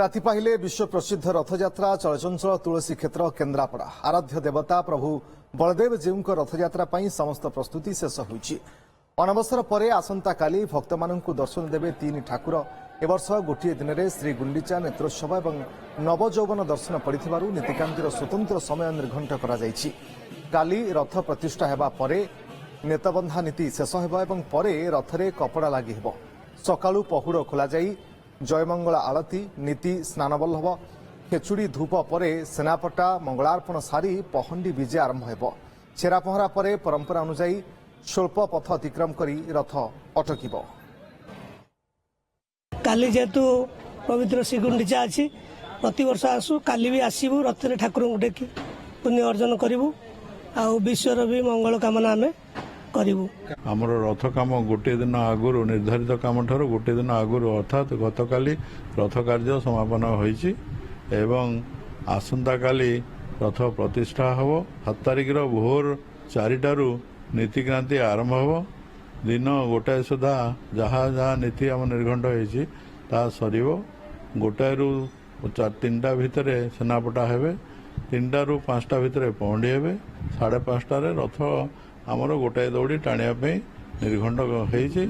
राति पाहिले विश्व प्रसिद्ध रथयात्रा चलचंचल तुलसी क्षेत्र केन्द्रापड़ा आराध्य देवता प्रभु बलदेव जीव रथयात्रा समस्त प्रस्तुति शेष होईछि। अनवसर पर आसंता काली भक्त माननकु दर्शन देवे तीन ठाकुर एवर्ष गोटे दिन में श्री गुंडीचा नेत्रोत्सव और नवजौवन दर्शन पड़िथिबारु नीतिकांतिर स्वतंत्र समय निर्घंट करा जायछि। काली रथ प्रतिष्ठा हेबा परे नेतबंधा नीति शेष हेबा एवं परे रथरे कपड़ा लागि हेबो। सकाळु पहुड़ खोला जाई जयमंगला आरती नीति स्नानबल्लभ खेचुड़ी धूप पर सेनापटा मंगलार्पण सारी पहंडी विजे आरंभ हेबो। छेरा पहरा पर परंपरा अनुसार स्वल्प पथ अतिक्रम करी रथ अटकिबो। काली जेतु पवित्र श्रीगुंडीचा अच्छी प्रति वर्ष आसू काली भी आसबू रथ ठाकुर को टेकी पुण्य अर्जन करूँ आ विश्वर भी मंगल कामना आम करूँ। आमर रथ काम गोटे दिन आगुरी निर्धारित काम ठार गोटे दिन आगुरी अर्थात गतकाली रथ कार्य समापन होईछि एवं आसंता काली रथ प्रतिष्ठा हब। 7 तारिख भोर 4टारू नीतिक्रांति आरंभ हब। दिन गोटाए सुधा जहाँ जहाँ नीति आम निर्घंट होईछि ता सरिबो। गोटाएरू 3टा भितर सेनापटा हेबे 3टारू 5टा भितर पहंडी हेबे 5:30 रथ आमर गोटाए दौड़ी टाणिया निर्घंट होईछि।